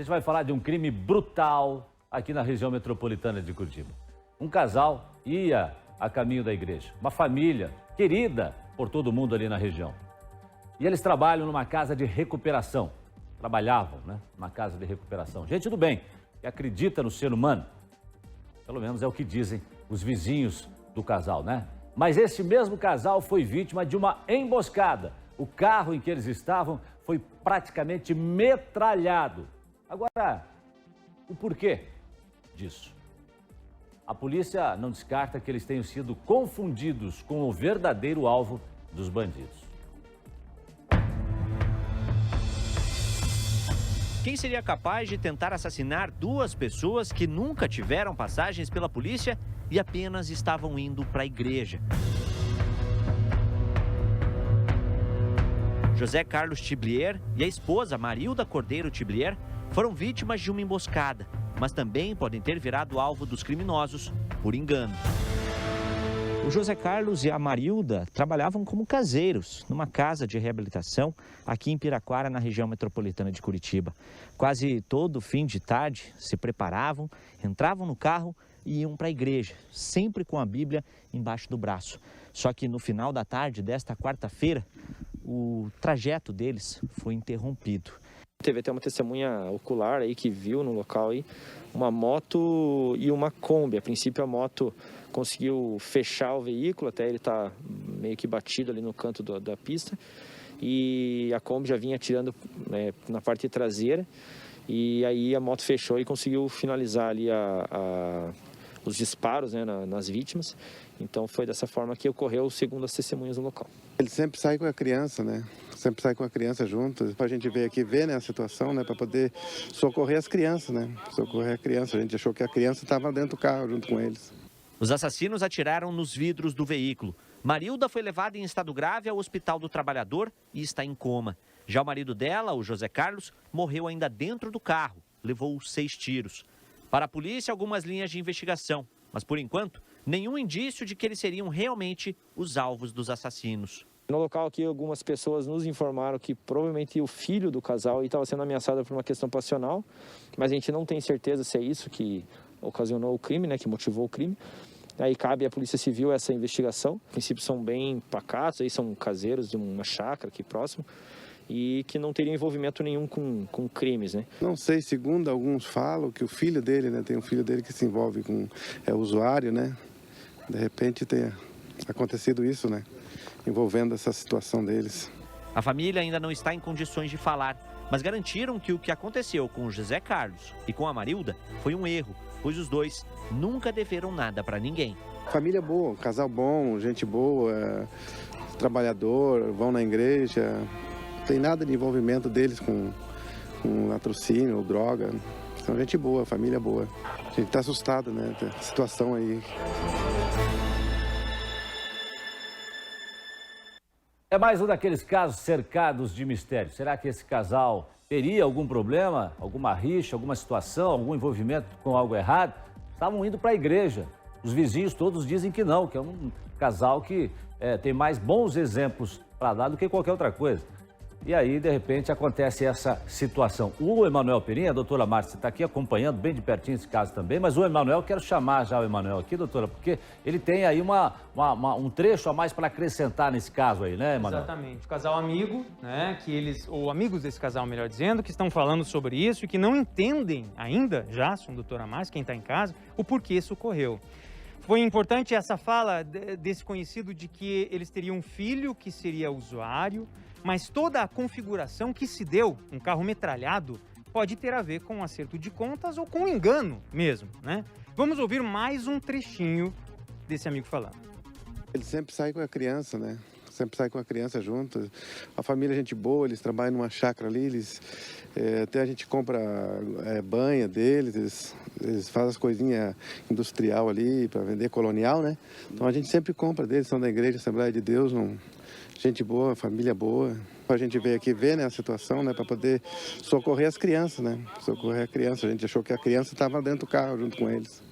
gente vai falar de um crime brutal aqui na região metropolitana de Curitiba. Um casal ia a caminho da igreja, uma família querida por todo mundo ali na região. E eles trabalham numa casa de recuperação. Trabalhavam, né? Numa casa de recuperação. Gente do bem, que acredita no ser humano. Pelo menos é o que dizem os vizinhos do casal, né? Mas esse mesmo casal foi vítima de uma emboscada. O carro em que eles estavam foi praticamente metralhado. Agora, o porquê disso? A polícia não descarta que eles tenham sido confundidos com o verdadeiro alvo dos bandidos. Quem seria capaz de tentar assassinar duas pessoas que nunca tiveram passagens pela polícia e apenas estavam indo para a igreja? José Carlos Tiblier e a esposa Marilda Cordeiro Tiblier foram vítimas de uma emboscada, mas também podem ter virado alvo dos criminosos por engano. O José Carlos e a Marilda trabalhavam como caseiros numa casa de reabilitação aqui em Piraquara, na região metropolitana de Curitiba. Quase todo fim de tarde se preparavam, entravam no carro e iam para a igreja, sempre com a Bíblia embaixo do braço. Só que no final da tarde desta quarta-feira, o trajeto deles foi interrompido. Teve até uma testemunha ocular aí que viu no local aí uma moto e uma Kombi. A princípio a moto conseguiu fechar o veículo, até ele tá meio que batido ali no canto da pista. E a Kombi já vinha atirando na parte traseira. E aí a moto fechou e conseguiu finalizar ali os disparos, né, nas vítimas. Então foi dessa forma que ocorreu, segundo as testemunhas no local. Ele sempre sai com a criança, né? Sempre sai com a criança junto. A gente veio aqui ver, né, a situação, né, para poder socorrer as crianças, né? Socorrer a criança. A gente achou que a criança estava dentro do carro junto com eles. Os assassinos atiraram nos vidros do veículo. Marilda foi levada em estado grave ao Hospital do Trabalhador e está em coma. Já o marido dela, o José Carlos, morreu ainda dentro do carro. Levou 6 tiros. Para a polícia, algumas linhas de investigação. Mas, por enquanto, nenhum indício de que eles seriam realmente os alvos dos assassinos. No local aqui, algumas pessoas nos informaram que provavelmente o filho do casal estava sendo ameaçado por uma questão passional, mas a gente não tem certeza se é isso que ocasionou o crime, né, que motivou o crime. Aí cabe à Polícia Civil essa investigação. A princípio são bem pacatos, aí são caseiros de uma chácara aqui próximo e que não teriam envolvimento nenhum com crimes, né? Não sei, segundo alguns falam que o filho dele, né, tem um filho dele que se envolve com usuário, né? De repente tem acontecido isso, né? Envolvendo essa situação deles. A família ainda não está em condições de falar, mas garantiram que o que aconteceu com o José Carlos e com a Marilda foi um erro, pois os dois nunca deveram nada para ninguém. Família boa, casal bom, gente boa, trabalhador, vão na igreja. Não tem nada de envolvimento deles com latrocínio ou droga. São gente boa, família boa. A gente está assustado, né? A situação aí. É mais um daqueles casos cercados de mistério. Será que esse casal teria algum problema, alguma rixa, alguma situação, algum envolvimento com algo errado? Estavam indo para a igreja. Os vizinhos todos dizem que não, que é um casal que tem mais bons exemplos para dar do que qualquer outra coisa. E aí, de repente, acontece essa situação. O Emanuel Perim, a doutora Márcia está aqui acompanhando bem de pertinho esse caso também, mas o Emanuel, quero chamar já o Emanuel aqui, doutora, porque ele tem aí um trecho a mais para acrescentar nesse caso aí, né, Emanuel? Exatamente. O casal amigo, né, ou amigos desse casal, melhor dizendo, que estão falando sobre isso e que não entendem ainda, Jason, doutora Márcia, quem está em casa, o porquê isso ocorreu. Foi importante essa fala desse conhecido de que eles teriam um filho que seria usuário, mas toda a configuração que se deu, um carro metralhado, pode ter a ver com um acerto de contas ou com um engano mesmo, né? Vamos ouvir mais um trechinho desse amigo falando. Ele sempre sai com a criança, né? Sempre sai com a criança junto. A família é gente boa, eles trabalham numa chácara ali, até a gente compra banha deles, eles fazem as coisinhas industrial ali para vender colonial, né? Então a gente sempre compra deles, são da igreja Assembleia de Deus, gente boa, família boa. A gente veio aqui ver, né, a situação, né, para poder socorrer as crianças, né? Socorrer a criança. A gente achou que a criança estava dentro do carro junto com eles.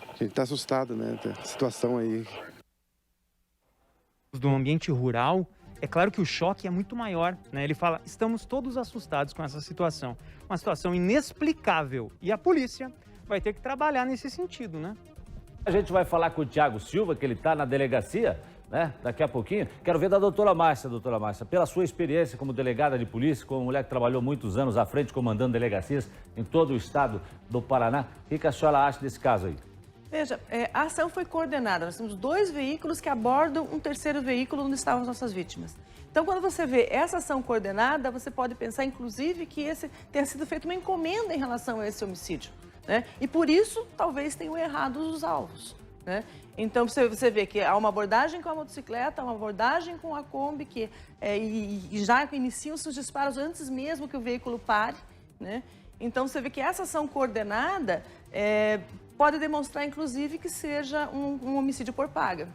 A gente está assustado, né, a situação aí. Do ambiente rural, é claro que o choque é muito maior, né? Ele fala, estamos todos assustados com essa situação. Uma situação inexplicável. E a polícia vai ter que trabalhar nesse sentido, né? A gente vai falar com o Thiago Silva, que ele está na delegacia, né? Daqui a pouquinho. Quero ver da doutora Márcia, pela sua experiência como delegada de polícia, como mulher que trabalhou muitos anos à frente, comandando delegacias em todo o estado do Paraná. O que a senhora acha desse caso aí? Veja, a ação foi coordenada. Nós temos 2 veículos que abordam um terceiro veículo onde estavam as nossas vítimas. Então, quando você vê essa ação coordenada, você pode pensar, inclusive, que esse tenha sido feita uma encomenda em relação a esse homicídio, né? E por isso, talvez tenham errado os alvos, né? Então, você vê que há uma abordagem com a motocicleta, uma abordagem com a Kombi, e já iniciam-se os disparos antes mesmo que o veículo pare, né? Então, você vê que essa ação coordenada pode demonstrar, inclusive, que seja um homicídio por paga.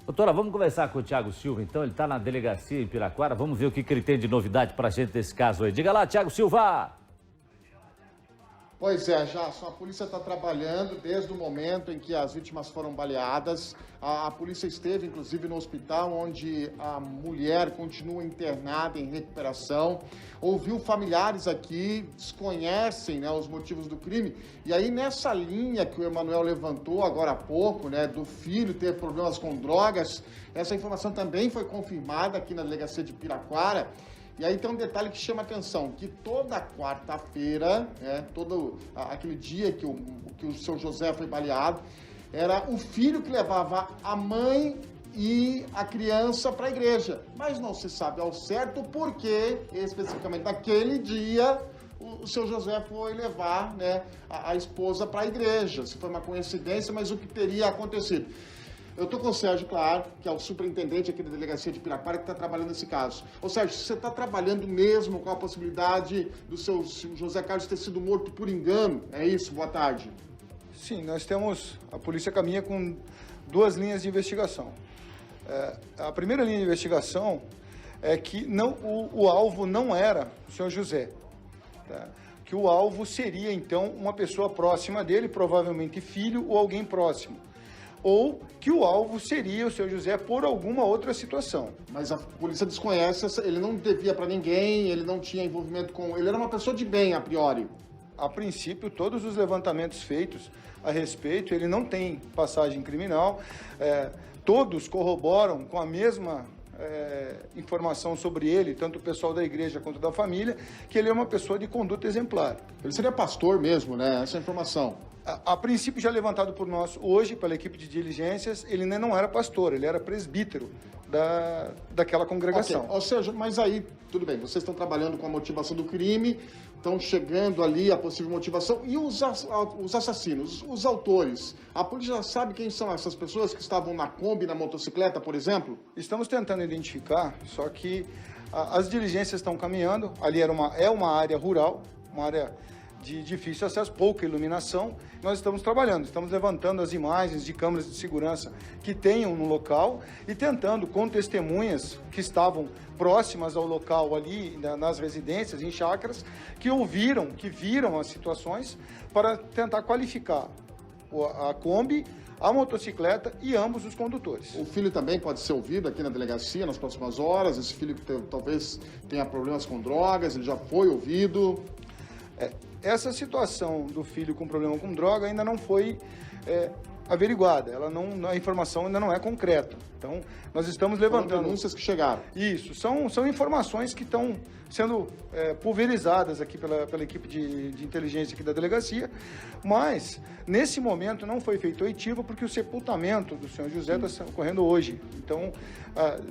Doutora, vamos conversar com o Thiago Silva, então. Ele está na delegacia em Piraquara. Vamos ver o que ele tem de novidade para a gente desse caso aí. Diga lá, Thiago Silva! Pois é, Jasson, a polícia está trabalhando desde o momento em que as vítimas foram baleadas. A polícia esteve, inclusive, no hospital onde a mulher continua internada em recuperação. Ouviu familiares aqui, desconhecem, né, os motivos do crime. E aí, nessa linha que o Emanuel levantou agora há pouco, né, do filho ter problemas com drogas, essa informação também foi confirmada aqui na delegacia de Piraquara. E aí tem um detalhe que chama atenção, que toda quarta-feira, todo aquele dia que o seu José foi baleado, era o filho que levava a mãe e a criança para a igreja. Mas não se sabe ao certo por que, especificamente naquele dia, o seu José foi levar, né, a esposa para a igreja. Se foi uma coincidência, mas o que teria acontecido? Eu estou com o Sérgio Claro, que é o superintendente aqui da delegacia de Piraquara, que está trabalhando nesse caso. Ô Sérgio, você está trabalhando mesmo com a possibilidade do seu José Carlos ter sido morto por engano? É isso? Boa tarde. Sim, nós temos, a polícia caminha com 2 linhas de investigação. A primeira linha de investigação é que o alvo não era o senhor José, tá? Que o alvo seria, então, uma pessoa próxima dele, provavelmente filho ou alguém próximo. Ou que o alvo seria o seu José por alguma outra situação. Mas a polícia desconhece, ele não devia para ninguém, ele não tinha envolvimento com... Ele era uma pessoa de bem, a priori. A princípio, todos os levantamentos feitos a respeito, ele não tem passagem criminal, todos corroboram com a mesma informação sobre ele, tanto o pessoal da igreja quanto da família, que ele é uma pessoa de conduta exemplar. Ele seria pastor mesmo, né? Essa é a informação. A princípio, já levantado por nós hoje, pela equipe de diligências, ele ainda não era pastor, ele era presbítero daquela congregação. Okay. Ou seja, mas aí, tudo bem, vocês estão trabalhando com a motivação do crime, estão chegando ali a possível motivação, e os assassinos, os autores, a polícia já sabe quem são essas pessoas que estavam na Kombi, na motocicleta, por exemplo? Estamos tentando identificar, só que as diligências estão caminhando, ali é uma área rural, uma área de difícil acesso, pouca iluminação. Nós estamos trabalhando, estamos levantando as imagens de câmeras de segurança que tenham no local e tentando, com testemunhas que estavam próximas ao local ali, nas residências, em chácaras, que viram as situações, para tentar qualificar a Kombi, a motocicleta e ambos os condutores. O filho também pode ser ouvido aqui na delegacia nas próximas horas. Esse filho que talvez tenha problemas com drogas, ele já foi ouvido. Essa situação do filho com problema com droga ainda não foi averiguada, a informação ainda não é concreta. Então, nós estamos levantando... Foram denúncias que chegaram. Isso, são informações que estão sendo pulverizadas aqui pela equipe de inteligência aqui da delegacia, mas, nesse momento, não foi feito oitiva porque o sepultamento do senhor José está ocorrendo hoje. Então,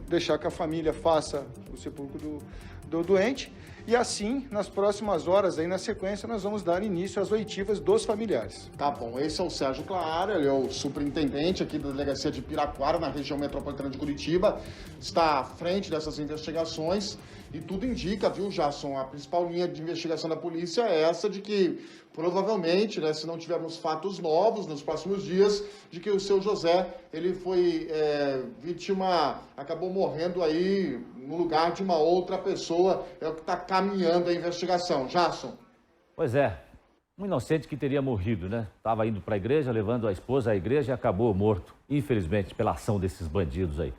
deixar que a família faça o sepulcro do doente. E assim, nas próximas horas, aí na sequência, nós vamos dar início às oitivas dos familiares. Tá bom, esse é o Sérgio Claro, ele é o superintendente aqui da delegacia de Piraquara, na região metropolitana de Curitiba, está à frente dessas investigações e tudo indica, viu, Jasson, a principal linha de investigação da polícia é essa de que, provavelmente, né, se não tivermos fatos novos nos próximos dias, de que o seu José, ele foi vítima, acabou morrendo aí no lugar de uma outra pessoa, é o que está caminhando a investigação. Jasson. Pois é, um inocente que teria morrido, né? Estava indo para a igreja, levando a esposa à igreja e acabou morto, infelizmente, pela ação desses bandidos aí.